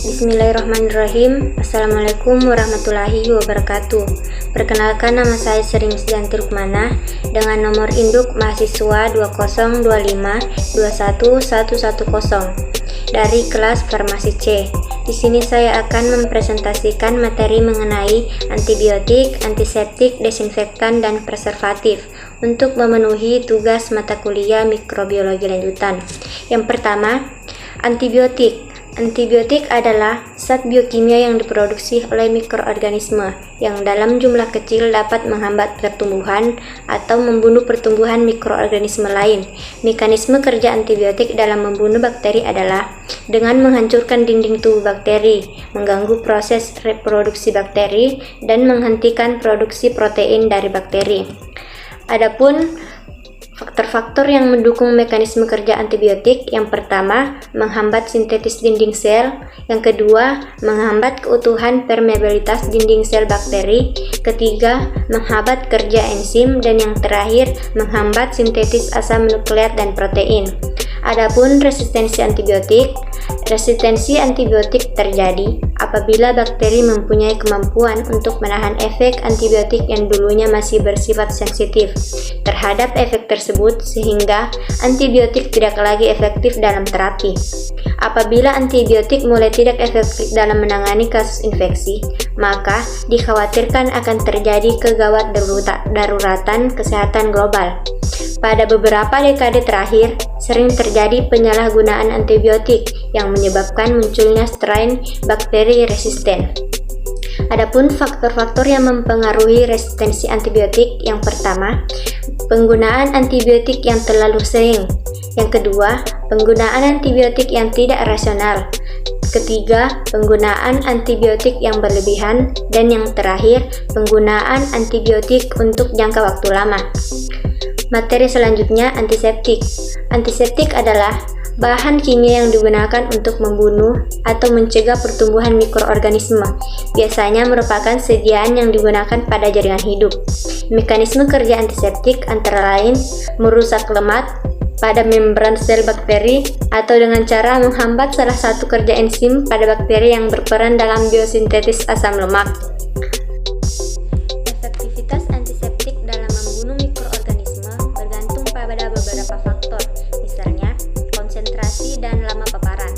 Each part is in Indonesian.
Bismillahirrahmanirrahim. Assalamualaikum warahmatullahi wabarakatuh. Perkenalkan, nama saya Sri Misdianti Rukmanah dengan nomor induk mahasiswa 202521110 dari kelas Farmasi C. Di sini saya akan mempresentasikan materi mengenai antibiotik, antiseptik, desinfektan, dan preservatif untuk memenuhi tugas mata kuliah mikrobiologi lanjutan. Yang pertama, antibiotik. Antibiotik adalah zat biokimia yang diproduksi oleh mikroorganisme yang dalam jumlah kecil dapat menghambat pertumbuhan atau membunuh pertumbuhan mikroorganisme lain. Mekanisme kerja antibiotik dalam membunuh bakteri adalah dengan menghancurkan dinding tubuh bakteri, mengganggu proses reproduksi bakteri, dan menghentikan produksi protein dari bakteri. Adapun faktor-faktor yang mendukung mekanisme kerja antibiotik, yang pertama, menghambat sintetis dinding sel, yang kedua, menghambat keutuhan permeabilitas dinding sel bakteri, ketiga, menghambat kerja enzim, dan yang terakhir, menghambat sintetis asam nukleat dan protein. Adapun resistensi antibiotik terjadi apabila bakteri mempunyai kemampuan untuk menahan efek antibiotik yang dulunya masih bersifat sensitif terhadap efek tersebut sehingga antibiotik tidak lagi efektif dalam terapi. Apabila antibiotik mulai tidak efektif dalam menangani kasus infeksi, maka dikhawatirkan akan terjadi kegawat daruratan kesehatan global. Pada beberapa dekade terakhir, sering terjadi penyalahgunaan antibiotik yang menyebabkan munculnya strain bakteri resisten. Adapun faktor-faktor yang mempengaruhi resistensi antibiotik, yang pertama, penggunaan antibiotik yang terlalu sering. Yang kedua, penggunaan antibiotik yang tidak rasional. Ketiga, penggunaan antibiotik yang berlebihan. Dan yang terakhir, penggunaan antibiotik untuk jangka waktu lama. Materi selanjutnya, antiseptik. Antiseptik adalah bahan kimia yang digunakan untuk membunuh atau mencegah pertumbuhan mikroorganisme. Biasanya merupakan sediaan yang digunakan pada jaringan hidup. Mekanisme kerja antiseptik antara lain merusak lemak pada membran sel bakteri atau dengan cara menghambat salah satu kerja enzim pada bakteri yang berperan dalam biosintesis asam lemak. Efektivitas antiseptik dalam membunuh mikroorganisme bergantung pada beberapa faktor, misalnya konsentrasi dan lama paparan.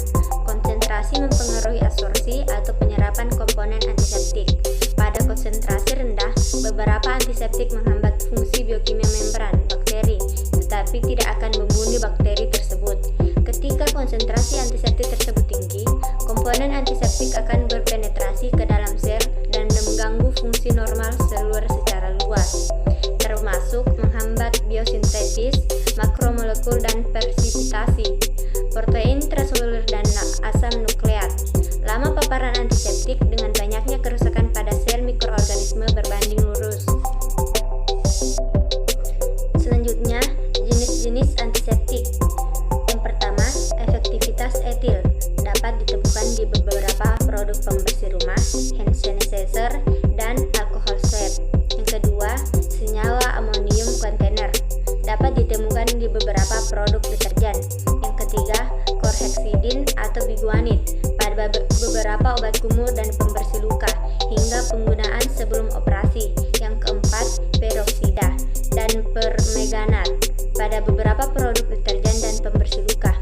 Konsentrasi mempengaruhi absorpsi atau penyerapan komponen antiseptik. Pada konsentrasi rendah, beberapa antiseptik menghambat fungsi biokimia membran bakteri, tetapi tidak akan membunuh bakteri tersebut. Ketika konsentrasi antiseptik tersebut tinggi, komponen antiseptik akan berpenetrasi ke dalam sel dan mengganggu fungsi normal selur secara luas, termasuk menghambat biosintesis makromolekul dan persipitasi protein transeluler dan asam nukleat. Lama paparan antiseptik dengan banyaknya kerusakan pada sel mikroorganisme berbanding lurus. Selanjutnya, jenis-jenis antiseptik. Yang pertama, efektivitas etil dapat ditemukan di beberapa produk pembersih rumah, hand sanitizer, dan alkohol swab. Yang kedua, senyawa amonium kontainer dapat ditemukan di beberapa produk deterjen. Yang ketiga, chlorhexidin atau biguanid pada beberapa obat kumur dan pembersih luka hingga penggunaan sebelum operasi. Yang keempat, peroksida dan permeganat pada beberapa produk deterjen dan pembersih luka.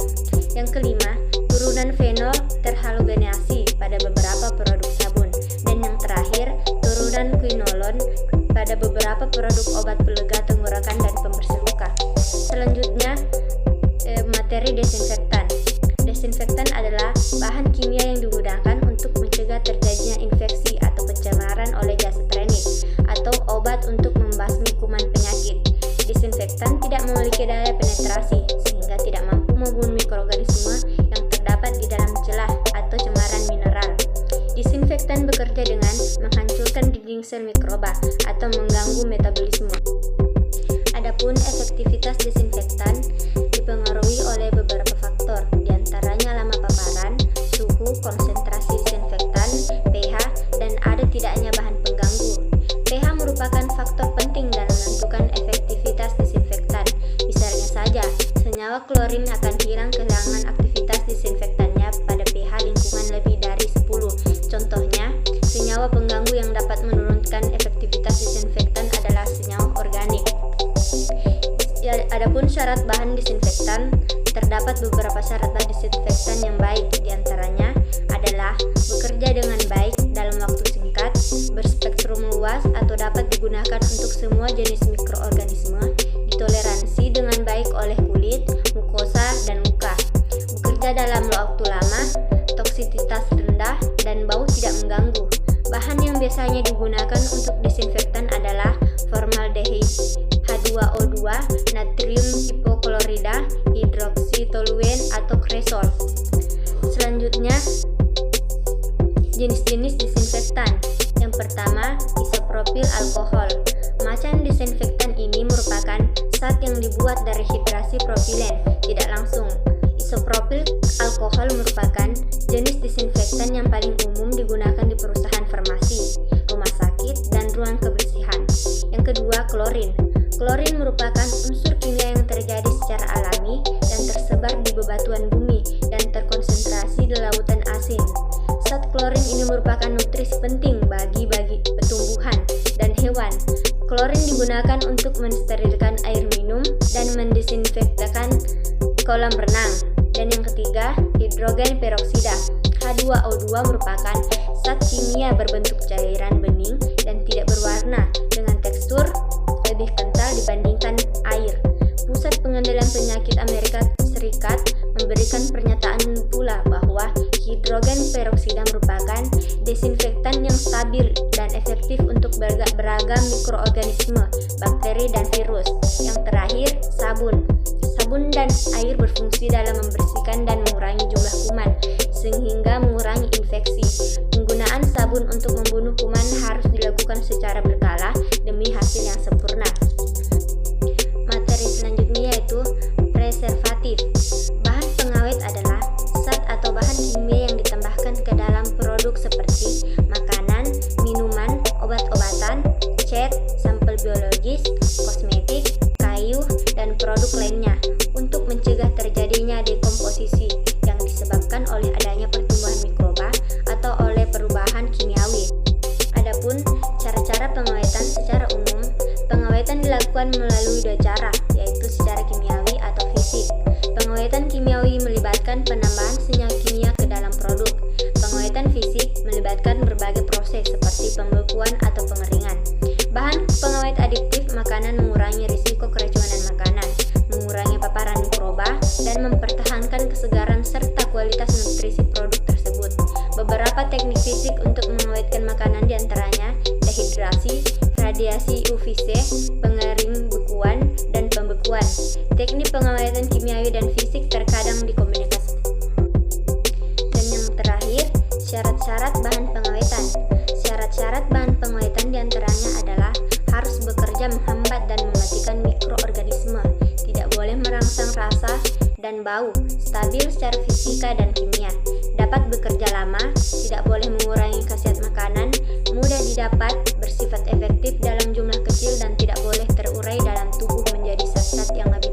Yang kelima, turunan fenol terhalogenasi pada beberapa produk sabun. Dan yang terakhir, turunan quinolone pada beberapa produk obat pelega tenggorokan dan pembersih luka. Selanjutnya, materi desinfektan. Desinfektan adalah bahan kimia yang digunakan untuk mencegah terjadinya infeksi atau pencemaran oleh gas trenik atau obat untuk membasmi kuman penyakit. Desinfektan tidak memiliki daya penetrasi sehingga tidak mampu membunuh mikroorganisme yang terdapat di dalam celah atau cemaran mineral. Desinfektan bekerja dengan menghancurkan dinding sel mikroba atau mengganggu metabolisme. Adapun efektivitas desinfektan dipengaruhi oleh beberapa faktor, diantaranya lama paparan, suhu, konsentrasi desinfektan, pH, dan ada tidaknya bahan pengganggu. pH merupakan faktor penting dalam menentukan efektivitas desinfektan. Misalnya saja, senyawa klorin akan hilang kehilangan aktivitas desinfektannya pada pH lingkungan lebih dari 10. syarat bahan disinfektan, terdapat beberapa syarat bahan disinfektan yang baik, diantaranya adalah bekerja dengan baik dalam waktu singkat, berspektrum luas atau dapat digunakan untuk semua jenis mikroorganisme, ditoleransi dengan baik oleh kulit, mukosa, dan luka, bekerja dalam waktu lama, toksisitas rendah, dan bau tidak mengganggu. Bahan yang biasanya digunakan untuk disinfektan adalah formaldehyde, H2O2, natrium hipoklorida, hidroksitoluen, atau kresol. Selanjutnya, jenis-jenis disinfektan. Yang pertama, isopropil alkohol. Macam disinfektan ini merupakan zat yang dibuat dari hidrasi propilen, tidak langsung. Isopropil alkohol merupakan jenis disinfektan yang paling umum digunakan di perusahaan farmasi, rumah sakit, dan ruang kebersihan. Yang kedua, klorin. Klorin merupakan unsur kimia yang terjadi secara alami dan tersebar di bebatuan bumi dan terkonsentrasi di lautan asin. Zat klorin ini merupakan nutrisi penting bagi tumbuhan dan hewan. Klorin digunakan untuk mensterilkan air minum dan mendisinfektan kolam renang. Dan yang ketiga, hidrogen peroksida. H2O2 merupakan zat kimia berbentuk cairan bening dan tidak berwarna dengan tekstur lebih kental dibandingkan air. Pusat Pengendalian Penyakit Amerika Serikat memberikan pernyataan pula bahwa hidrogen peroksida merupakan desinfektan yang stabil dan efektif untuk beragam mikroorganisme, bakteri, dan virus. Yang terakhir, sabun. Sabun dan air berfungsi dalam membersihkan dan mengurangi jumlah kuman, sehingga mengurangi infeksi. Penggunaan sabun untuk membunuh kuman harus dilakukan secara berkala demi hasil yang sempurna. Materi selanjutnya yaitu preservatif. Bahan pengawet adalah zat atau bahan kimia yang ditambahkan ke dalam produk seperti makanan, minuman, obat-obatan, cat, sampel biologis, kosmetik, kayu, dan produk lainnya untuk mencegah terjadinya dekomposisi yang disebabkan oleh adanya pertumbuhan mikroba atau oleh perubahan kimiawi. Adapun cara-cara pengawetan secara umum, pengawetan dilakukan melalui dua cara, yaitu secara kimiawi atau fisik. Pengawetan kimiawi melibatkan penambahan senyawa kimia ke dalam produk. Pengawetan fisik melibatkan berbagai proses seperti pembekuan atau pengeringan. Bahan pengawet adiktif makanan mengurangi risiko keracunan makanan, mengurangi paparan mikroba, dan mempertahankan kesegaran serta kualitas nutrisi produk tersebut. Beberapa teknik fisik untuk mengawetkan makanan diantaranya dehidrasi, radiasi UVC, pengering bekuan, dan pembekuan. Teknik pengawetan kimiawi dan fisik terkadang dikomunikasikan. Dan yang terakhir, syarat-syarat bahan pengawetan. Syarat-syarat bahan pengawetan diantaranya adalah harus bekerja menghambat dan mematikan mikroorganisme, tidak boleh merangsang rasa dan bau, stabil secara fisika dan kimia, dapat bekerja lama, tidak boleh mengurangi khasiat makanan, mudah didapat, bersifat efektif dalam jumlah kecil, dan tidak boleh terurai dalam tubuh menjadi zat-zat yang lebih